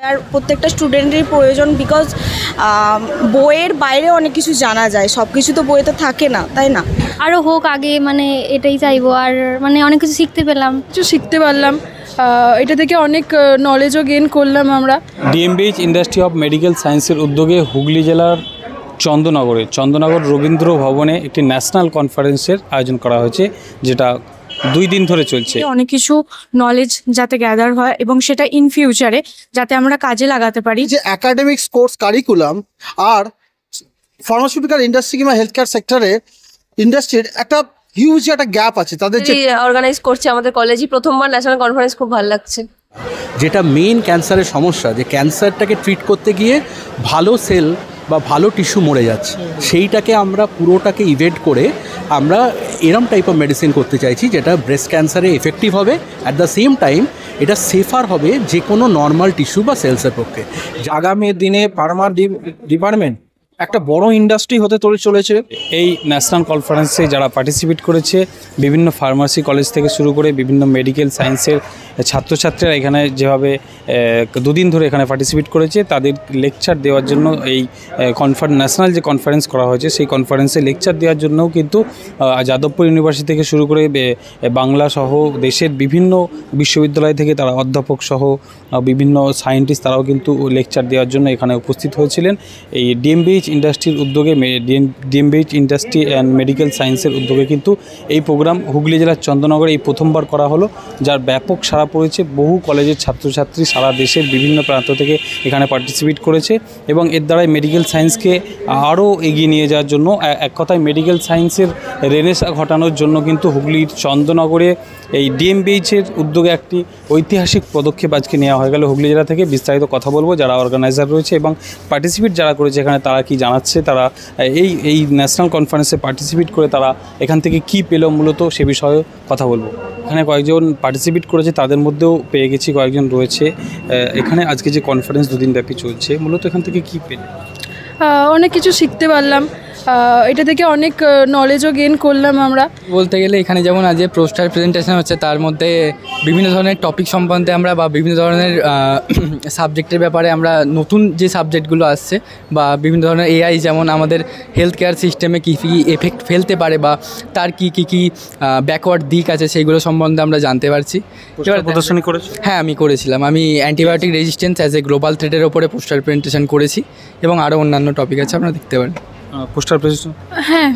আর প্রত্যেকটা স্টুডেন্টেরই প্রয়োজন, বিকজ বইয়ের বাইরে অনেক কিছু জানা যায়, সব কিছু তো বইতে থাকে না, তাই না? আরও হোক আগে, মানে এটাই চাইবো। আর মানে অনেক কিছু শিখতে পেলাম, কিছু শিখতে পারলাম, এটা থেকে অনেক নলেজও গেইন করলাম আমরা। ডিএমবিএইচ ইন্ডাস্ট্রি অফ মেডিকেল সায়েন্সের উদ্যোগে হুগলি জেলার চন্দননগর রবীন্দ্র ভবনে একটি ন্যাশনাল কনফারেন্সের আয়োজন করা হয়েছে, যেটা 2 দিন ধরে চলছে। অনেক কিছু নলেজ যাতে গ্যাদার হয় এবং সেটা ইন ফিউচারে যাতে আমরা কাজে লাগাতে পারি। যে একাডেমিক্স কোর্স কারিকুলাম আর ফার্মাসিউটিক্যাল ইন্ডাস্ট্রি কিংবা হেলথ কেয়ার সেক্টরে ইন্ডাস্ট্রির একটা হিউজ একটা গ্যাপ আছে। তাদের যে অর্গানাইজ করছে আমাদের কলেজই প্রথমবার ন্যাশনাল কনফারেন্স, খুব ভালো লাগছে। যেটা মেইন ক্যান্সারের সমস্যা, যে ক্যান্সারটাকে ট্রিট করতে গিয়ে ভালো সেল বা ভালো টিস্যু মরে যাচ্ছে, সেইটাকে আমরা পুরোটাকে ইভেট করে আমরা এরম টাইপ অফ মেডিসিন করতে চাইছি যেটা ব্রেস্ট ক্যান্সারে এফেক্টিভ হবে, অ্যাট দ্য সেম টাইম এটা সেফার হবে যে কোনো নর্মাল টিস্যু বা সেলসের পক্ষে। আগামী দিনে ফার্মা ডিপার্টমেন্ট একটা বড় ইন্ডাস্ট্রি হতে চলেছে। এই ন্যাশনাল কনফারেন্সে যারা পার্টিসিপেট করেছে, বিভিন্ন ফার্মাসি কলেজ থেকে শুরু করে বিভিন্ন মেডিকেল সায়েন্সের ছাত্রছাত্রীরা এখানে যেভাবে 2 দিন ধরে এখানে পার্টিসিপেট করেছে, তাদের লেকচার দেওয়ার জন্য এই ন্যাশনাল যে কনফারেন্স করা হয়েছে, সেই কনফারেন্সে লেকচার দেওয়ার জন্যও কিন্তু যাদবপুর ইউনিভার্সিটি থেকে শুরু করে বাংলা সহ দেশের বিভিন্ন বিশ্ববিদ্যালয় থেকে তারা অধ্যাপক সহ বিভিন্ন সায়েন্টিস্ট তারাও কিন্তু লেকচার দেওয়ার জন্য এখানে উপস্থিত হয়েছিলেন। এই ডিএমবিএইচ ইন্ডাস্ট্রির উদ্যোগে, ডিএমবিএইচ ইন্ডাস্ট্রি অ্যান্ড মেডিকেল সায়েন্সের উদ্যোগে কিন্তু এই প্রোগ্রাম হুগলি জেলার চন্দননগরে এই প্রথমবার করা হলো, যার ব্যাপক সাড়া পড়েছে। বহু কলেজের ছাত্রছাত্রী সারা দেশের বিভিন্ন প্রান্ত থেকে এখানে পার্টিসিপেট করেছে এবং এর দ্বারাই মেডিকেল সায়েন্সকে আরও এগিয়ে নিয়ে যাওয়ার জন্য, এক কথায় মেডিকেল সায়েন্সের রেনেসা ঘটানোর জন্য কিন্তু হুগলির চন্দননগরে এই ডিএমবিএইচের উদ্যোগে একটি ঐতিহাসিক পদক্ষেপ আজকে নেওয়া হয়ে গেল হুগলি জেলা থেকে। বিস্তারিত কথা বলবো যারা অর্গানাইজার রয়েছে এবং পার্টিসিপেট যারা করেছে এখানে, তারা কি জানাচ্ছে, তারা এই ন্যাশনাল কনফারেন্সে পার্টিসিপেট করে তারা এখান থেকে কি পেল মূলত সে বিষয়ে কথা বলবো। এখানে কয়েকজন পার্টিসিপেট করেছে, তাদের মধ্যেও পেয়ে গেছি কয়েকজন রয়েছে এখানে। আজকে যে কনফারেন্স 2 দিন ব্যাপী চলছে, মূলত এখান থেকে কি পেল? অনেক কিছু শিখতে পারলাম, এটা থেকে অনেক নলেজও গেইন করলাম আমরা। বলতে গেলে এখানে যেমন আজ পোস্টার প্রেজেন্টেশন হচ্ছে, তার মধ্যে বিভিন্ন ধরনের টপিক সম্বন্ধে আমরা বা বিভিন্ন ধরনের সাবজেক্টের ব্যাপারে আমরা নতুন যে সাবজেক্টগুলো আসছে বা বিভিন্ন ধরনের এআই যেমন আমাদের হেলথ কেয়ার সিস্টেমে কী কী এফেক্ট ফেলতে পারে বা তার কী ব্যাকওয়ার্ড দিক আছে, সেইগুলো সম্বন্ধে আমরা জানতে পারছি। প্রদর্শনী করেছি? হ্যাঁ, আমি করেছিলাম। আমি antibiotic resistance as a global থ্রেটের ওপরে পোস্টার প্রেজেন্টেশন করেছি এবং আরও অন্যান্য টপিক আছে, আপনারা দেখতে পারেন। Poster presentation? হ্যাঁ,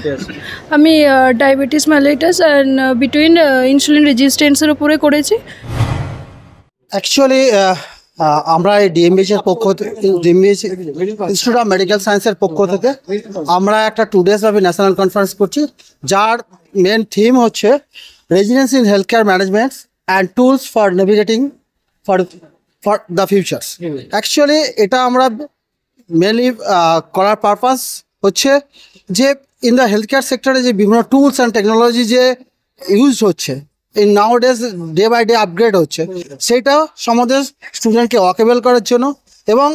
আমি diabetes mellitus and between insulin রেজিস্ট্যান্সের উপরে করেছি। অ্যাকচুয়ালি আমরা এই ডিএমবিএইচ ইনস্টিটিউট অফ মেডিকেল সায়েন্সের পক্ষ থেকে আমরা একটা 2 days ব্যাপী ন্যাশনাল কনফারেন্স করছি, যার মেন থিম হচ্ছে residence in health care management and tools for navigating for the futures. Actually এটা আমরা মেনলি করার পারপাস হচ্ছে যে ইন দ্য হেলথ কেয়ার সেক্টরে যে বিভিন্ন টুলস অ্যান্ড টেকনোলজি যে ইউজ হচ্ছে, in now days day by day upgrade হচ্ছে, সেটা সম্বন্ধে স্টুডেন্টকে ওয়াকেবল করার জন্য। এবং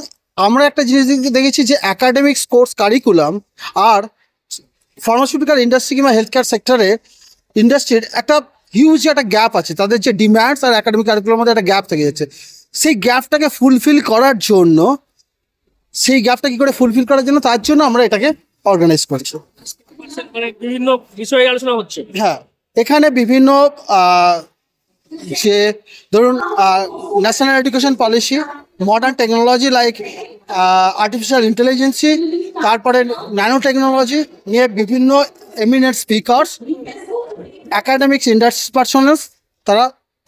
আমরা একটা জিনিস দেখেছি যে একাডেমিক্স কোর্স কারিকুলাম আর ফার্মাসিউটিক্যাল ইন্ডাস্ট্রি কিংবা হেলথ কেয়ার সেক্টরে ইন্ডাস্ট্রির একটা হিউজ একটা গ্যাপ আছে। তাদের যে ডিম্যান্ডস আর একাডেমিক কারিকুলামের মধ্যে একটা গ্যাপ থেকে যাচ্ছে, সেই গ্যাপটাকে ফুলফিল করার জন্য, তার জন্য আমরা এটাকে অর্গানাইজ করছি। বিভিন্ন বিষয়ে আলোচনা হচ্ছে। হ্যাঁ, এখানে বিভিন্ন যে ধরুন national education policy, modern technology like artificial intelligence, তারপরে ন্যানো টেকনোলজি নিয়ে বিভিন্ন eminent speakers, academics industry personals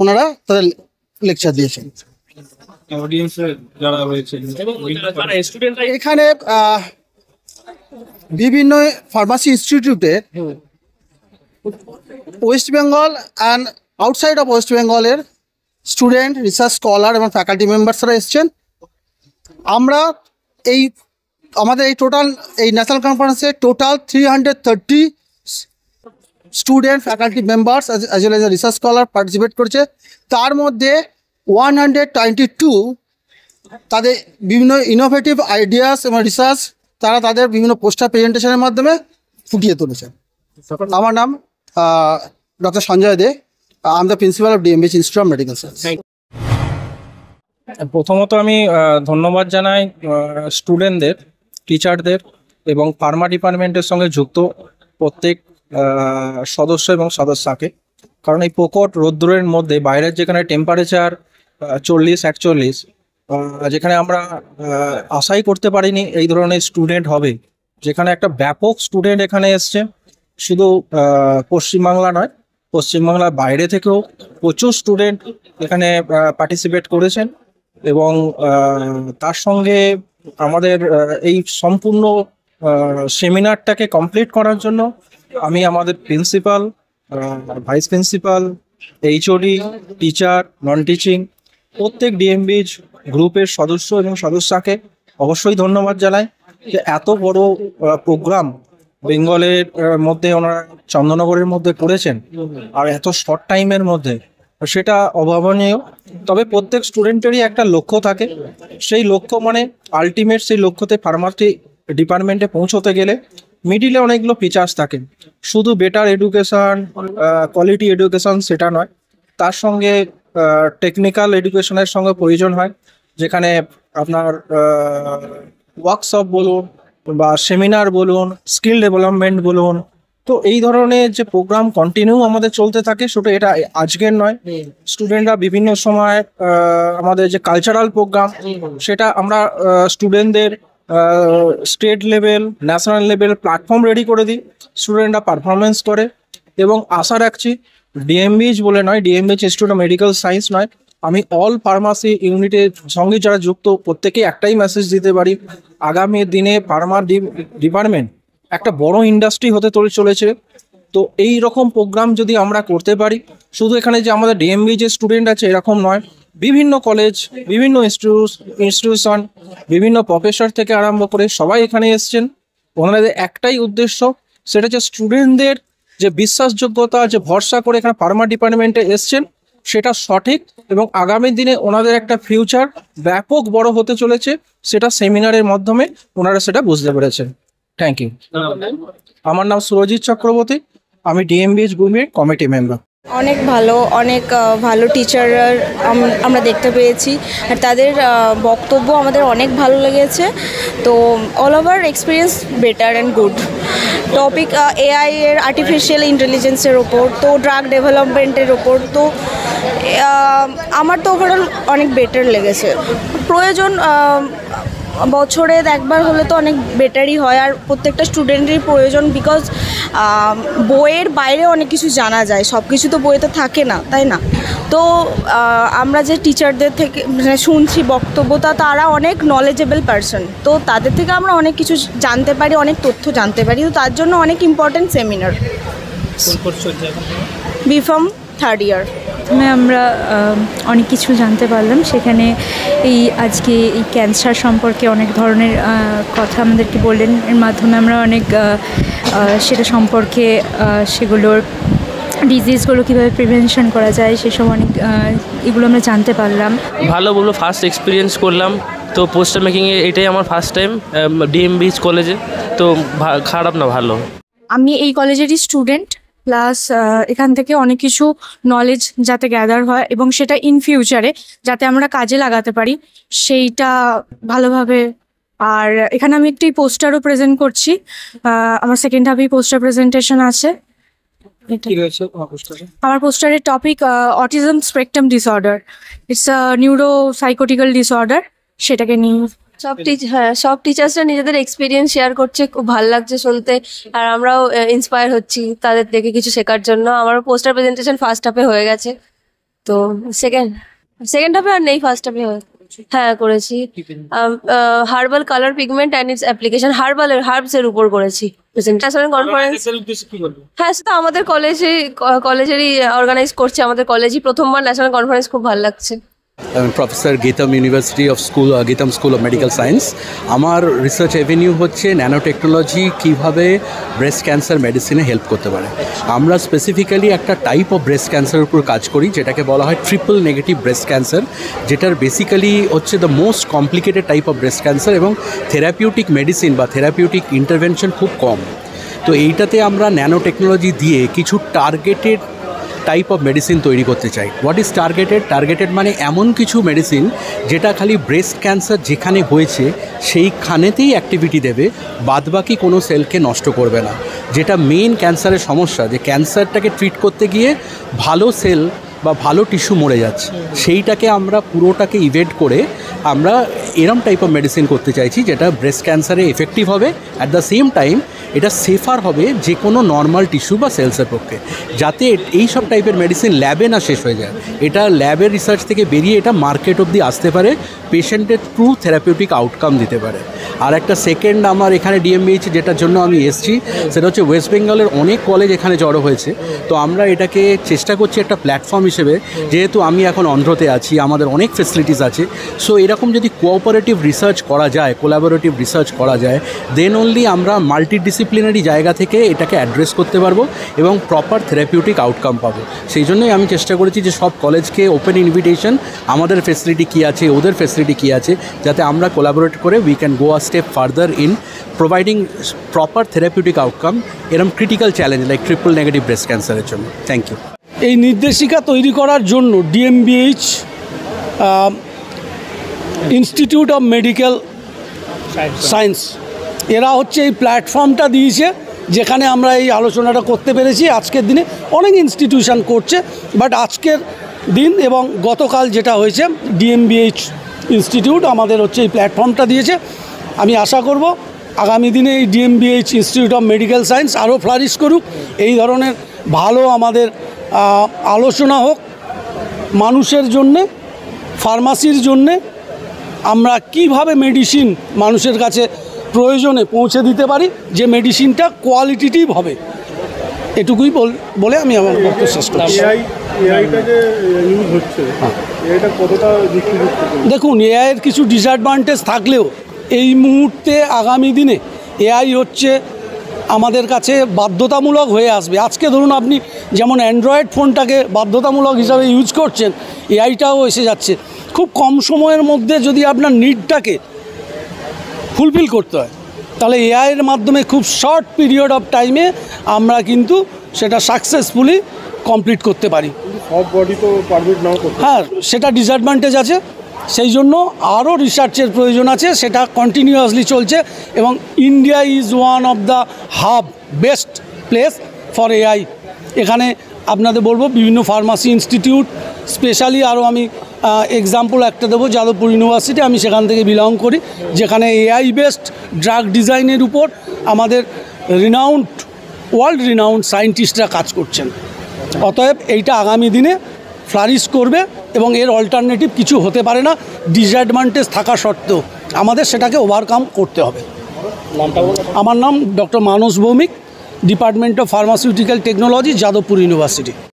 ওনারা তাদের লেকচার দিয়েছেন। এখানে বিভিন্ন ফার্মাসি ইনস্টিটিউটে West Bengal and outside of West বেঙ্গলের স্টুডেন্ট, রিসার্চ স্কলার এবং ফ্যাকাল্টি মেম্বার্সরা এসছেন। আমরা আমাদের এই ন্যাশনাল কনফারেন্সে total 330 student, faculty members as well as research scholar participate করছে। তার মধ্যে 122 তাদের বিভিন্ন ইনোভেটিভ আইডিয়াস এবং রিসার্চ তারা তাদের বিভিন্ন পোস্টার প্রেজেন্টেশনের মাধ্যমে ফুটিয়ে তুলেছেন। আমার নাম doctor Sanjay Dey, I am the principal of DMBH institute of medical science. প্রথমত আমি ধন্যবাদ জানাই স্টুডেন্টদের, টিচারদের এবং ফার্মা ডিপার্টমেন্টের সঙ্গে যুক্ত প্রত্যেক সদস্য এবং সদস্যাকে। কারণ এই প্রকট রোদ্দুরের মধ্যে বাইরের যেখানে টেম্পারেচার 40-41, যেখানে আমরা আশাই করতে পারিনি এই ধরনের স্টুডেন্ট হবে, যেখানে একটা ব্যাপক স্টুডেন্ট এখানে এসছে। শুধু পশ্চিমবাংলা নয়, পশ্চিমবাংলার বাইরে থেকেও প্রচুর স্টুডেন্ট এখানে পার্টিসিপেট করেছেন এবং তার সঙ্গে আমাদের এই সম্পূর্ণ সেমিনারটাকে কমপ্লিট করার জন্য আমি আমাদের principal, vice principal, HOD, teacher, non teaching প্রত্যেক ডিএমবিজ গ্রুপের সদস্য এবং সদস্যকে অবশ্যই ধন্যবাদ জানাই যে এত বড় প্রোগ্রাম বেঙ্গলের মধ্যে ওনারা চন্দননগরের মধ্যে করেছেন আর এত শর্ট টাইমের মধ্যে, সেটা অভাবনীয়। তবে প্রত্যেক স্টুডেন্টেরই একটা লক্ষ্য থাকে, সেই লক্ষ্য মানে আলটিমেট সেই লক্ষ্যতে ফার্মাসি ডিপার্টমেন্টে পৌঁছতে গেলে মিডিলে অনেকগুলো ফিচার্স থাকে। শুধু বেটার এডুকেশন, কোয়ালিটি এডুকেশন সেটা নয়, তার সঙ্গে টেকনিক্যাল এডুকেশনের সঙ্গে প্রয়োজন হয়, যেখানে আপনার ওয়ার্কশপ বলুন বা সেমিনার বলুন, স্কিল ডেভেলপমেন্ট বলুন। তো এই ধরনের যে প্রোগ্রাম কন্টিনিউ আমাদের চলতে থাকে, সেটা এটা আজকের নয়। স্টুডেন্টরা বিভিন্ন সময় আমাদের যে কালচারাল প্রোগ্রাম, সেটা আমরা স্টুডেন্টদের state level, national level platform ready করে দিই, স্টুডেন্টরা পারফরমেন্স করে। এবং আশা রাখছি ডিএমবিএইচ বলে নয়, ডিএমবিএইচ ইনস্টিটিউট অফ মেডিকেল সায়েন্স নয়, আমি অল ফার্মাসি ইউনিটের সঙ্গে যারা যুক্ত প্রত্যেকে একটাই মেসেজ দিতে পারি, আগামী দিনে ফার্মা ডিপার্টমেন্ট একটা বড় ইন্ডাস্ট্রি হতে চলেছে। তো এই রকম প্রোগ্রাম যদি আমরা করতে পারি, শুধু এখানে যে আমাদের ডিএমবি যে স্টুডেন্ট আছে এরকম নয়, বিভিন্ন কলেজ, বিভিন্ন ইনস্টিটিউশন, বিভিন্ন প্রফেসর থেকে আরম্ভ করে সবাই এখানে এসছেন। ওনাদের একটাই উদ্দেশ্য, সেটা হচ্ছে স্টুডেন্টদের যে বিশ্বাসযোগ্যতা, যে ভরসা করে এখানে ফার্মা ডিপার্টমেন্টে এসছেন সেটা সঠিক, এবং আগামী দিনে ওনাদের একটা ফিউচার ব্যাপক বড় হতে চলেছে, সেটা সেমিনারের মাধ্যমে ওনারা সেটা বুঝতে পেরেছেন। Thank you. আমার নাম সুরজিৎ চক্রবর্তী, আমি ডিএমবিএইচ গ্রুপের কমিটি মেম্বার। অনেক ভালো টিচার আমরা দেখতে পেয়েছি, আর তাদের বক্তব্য আমাদের অনেক ভালো লেগেছে। তো all over experience better and good. Topic AI এর, আর্টিফিশিয়াল ইন্টেলিজেন্সের ওপর, তো ড্রাগ ডেভেলপমেন্টের ওপর। তো আমার তো ওভারঅল অনেক বেটার লেগেছে। প্রয়োজন বছরে একবার হলে তো অনেক বেটারই হয়, আর প্রত্যেকটা স্টুডেন্টেরই প্রয়োজন, বিকজ বইয়ের বাইরে অনেক কিছু জানা যায়, সব কিছু তো বইতে থাকে না, তাই না? তো আমরা যে টিচারদের থেকে শুনছি বক্তব্য, তারা অনেক নলেজেবল পারসন, তো তাদের থেকে আমরা অনেক কিছু জানতে পারি, অনেক তথ্য জানতে পারি। তো তার জন্য অনেক important seminar. BPharm third year. প্রথমে আমরা অনেক কিছু জানতে পারলাম সেখানে। আজকে এই ক্যান্সার সম্পর্কে অনেক ধরনের কথা আমাদেরকে বললেন, এর মাধ্যমে আমরা অনেক সেটা সম্পর্কে, সেগুলোর ডিজিজগুলো কীভাবে প্রিভেনশন করা যায় সেসব অনেক এগুলো আমরা জানতে পারলাম। ভালো বলবো, ফার্স্ট এক্সপিরিয়েন্স করলাম। তো পোস্টার মেকিংয়ে এটাই আমার ফার্স্ট টাইম ডিএমবিএইচ কলেজে। তো খারাপ না, ভালো। আমি এই কলেজেরই স্টুডেন্ট, প্লাস এখান থেকে অনেক কিছু নলেজ যাতে গ্যাদার হয় এবং সেটা ইন ফিউচারে যাতে আমরা কাজে লাগাতে পারি সেইটা ভালোভাবে। আর এখানে আমি একটি পোস্টারও প্রেজেন্ট করছি, আমার সেকেন্ড হাফেই পোস্টার প্রেজেন্টেশন আছে। আমার পোস্টারের topic autism spectrum disorder, it's a neuro psychotical disorder, সেটাকে নিয়ে সব টিচার্সরা নিজেদের এক্সপিরিয়েন্স শেয়ার করছে, খুব ভালো লাগছে শুনতে, আর আমরাও ইন্সপায়ার হচ্ছি তাদের দেখে কিছু শেখার জন্য। আমার পোস্টার প্রেজেন্টেশন ফার্স্ট হাফে হয়ে গেছে, তো সেকেন্ড হাফে আর নেই, ফার্স্ট হাফে হ্যাঁ করেছি। Herbal colour pigment and it's application, herbs এর উপর করেছি প্রেজেন্টেশন কনফারেন্স। হ্যাঁ, সেটা আমাদের কলেজেরই অর্গানাইজ করছে, আমাদের কলেজই প্রথমবার ন্যাশনাল কনফারেন্স, খুব ভালো লাগছে। Professor GITAM university of GITAM school of medical science. আমার রিসার্চ এভিনিউ হচ্ছে ন্যানো টেকনোলজি কীভাবে ব্রেস্ট ক্যান্সার মেডিসিনে হেল্প করতে পারে। আমরা স্পেসিফিক্যালি একটা টাইপ অফ ব্রেস্ট ক্যান্সারের উপর কাজ করি যেটাকে বলা হয় ট্রিপল নেগেটিভ ব্রেস্ট ক্যান্সার, যেটার বেসিক্যালি হচ্ছে the most complicated type of breast cancer, এবং থেরাপিউটিক মেডিসিন বা থেরাপিউটিক ইন্টারভেনশন খুব কম। তো এইটাতে আমরা ন্যানো টেকনোলজি দিয়ে কিছু টার্গেটেড টাইপ অফ মেডিসিন তৈরি করতে চাই। হোয়াট ইজ টার্গেটেড মানে এমন কিছু মেডিসিন যেটা খালি ব্রেস্ট ক্যান্সার যেখানে হয়েছে সেইখানেতেই অ্যাক্টিভিটি দেবে, বাদবাকি কোনো সেলকে নষ্ট করবে না। যেটা মেইন ক্যান্সারের সমস্যা, যে ক্যান্সারটাকে ট্রিট করতে গিয়ে ভালো সেল বা ভালো টিস্যু মরে যাচ্ছে, সেইটাকে আমরা পুরোটাকে ইভেড করে আমরা এরম টাইপ অফ মেডিসিন করতে চাইছি যেটা ব্রেস্ট ক্যান্সারে এফেক্টিভ হবে, অ্যাট দ্য সেম টাইম এটা সেফার হবে যে কোনো নর্মাল টিস্যু বা সেলসের পক্ষে, যাতে এই সব টাইপের মেডিসিন ল্যাবে না শেষ হয়ে যায়। এটা ল্যাবের রিসার্চ থেকে বেরিয়ে এটা মার্কেট অবধি আসতে পারে, পেশেন্টের ট্রু থেরাপিউটিক আউটকাম দিতে পারে। আর একটা সেকেন্ড আমার এখানে ডিএমবিএইচ যেটার জন্য আমি এসেছি সেটা হচ্ছে ওয়েস্ট বেঙ্গলের অনেক কলেজ এখানে জড়ো হয়েছে। তো আমরা এটাকে চেষ্টা করছি একটা প্ল্যাটফর্ম হিসেবে, যেহেতু আমি এখন অন্ধ্রতে আছি, আমাদের অনেক ফেসিলিটিস আছে, সো এরকম যদি কোঅপারেটিভ রিসার্চ করা যায়, কোলাবোরেটিভ রিসার্চ করা যায়, দেন অনলি আমরা মাল্টিডিসিপ্লিনারি জায়গা থেকে এটাকে অ্যাড্রেস করতে পারবো এবং প্রপার থেরাপিউটিক আউটকাম পাবো। সেই জন্যই আমি চেষ্টা করেছি যে সব কলেজকে ওপেন ইনভিটেশন, আমাদের ফেসিলিটি কী আছে, ওদের ফেসিলিটি কী আছে, যাতে আমরা কোলাবোরেট করে we can go a step further in providing proper therapeutic outcome এরকম critical challenge like triple negative breast ক্যান্সারের জন্য। Thank you. এই নির্দেশিকা তৈরি করার জন্য DMBH institute of medical science এরা হচ্ছে এই প্ল্যাটফর্মটা দিয়েছে, যেখানে আমরা এই আলোচনাটা করতে পেরেছি। আজকের দিনে অনেক ইনস্টিটিউশন করছে, বাট আজকের দিন এবং গতকাল যেটা হয়েছে ডিএমবিএইচ ইনস্টিটিউট আমাদের হচ্ছে এই প্ল্যাটফর্মটা দিয়েছে। আমি আশা করব আগামী দিনে এই ডিএমবিএইচ ইনস্টিটিউট অফ মেডিকেল সায়েন্স আরও ফ্লারিশ করুক, এই ধরনের ভালো আমাদের আলোচনা হোক, মানুষের জন্যে, ফার্মাসির জন্যে আমরা কিভাবে মেডিসিন মানুষের কাছে প্রয়োজনে পৌঁছে দিতে পারি, যে মেডিসিনটা কোয়ালিটিটিভ হবে। এটুকুই বলে আমি আমার বক্তব্য শেষ করছি। দেখুন, এআইয়ের কিছু ডিসঅ্যাডভান্টেজ থাকলেও এই মুহূর্তে আগামী দিনে এআই হচ্ছে আমাদের কাছে বাধ্যতামূলক হয়ে আসবে। আজকে ধরুন আপনি যেমন অ্যান্ড্রয়েড ফোনটাকে বাধ্যতামূলক হিসাবে ইউজ করছেন, এআইটাও এসে যাচ্ছে। খুব কম সময়ের মধ্যে যদি আপনার নিডটাকে ফুলফিল করতে হয়, তাহলে এআইয়ের মাধ্যমে খুব শর্ট পিরিয়ড অফ টাইমে আমরা কিন্তু সেটা সাকসেসফুলি কমপ্লিট করতে পারি। সব বডি তো পারমিট নাও করতে, হ্যাঁ, সেটা ডিসঅ্যাডভান্টেজ আছে। সেই জন্য আরও রিসার্চের প্রয়োজন আছে, সেটা কন্টিনিউয়াসলি চলছে এবং India is one of the hub best place for AI. এখানে আপনাদের বলবো বিভিন্ন ফার্মাসি ইনস্টিটিউট, স্পেশালি আরও আমি এক্সাম্পল একটা দেবো, যাদবপুর ইউনিভার্সিটি, আমি সেখান থেকে বিলং করি, যেখানে এআই বেসড ড্রাগ ডিজাইনের উপর আমাদের ওয়ার্ল্ড রিনাউন্ড সায়েন্টিস্টরা কাজ করছেন। অতএব এইটা আগামী দিনে ফ্লারিশ করবে এবং এর অল্টারনেটিভ কিছু হতে পারে না, ডিসঅ্যাডভান্টেজ থাকা সত্ত্বেও আমাদের সেটাকে ওভারকাম করতে হবে। আমার নাম doctor Manas Bhowmik, department of pharmaceutical technology, Jadavpur university.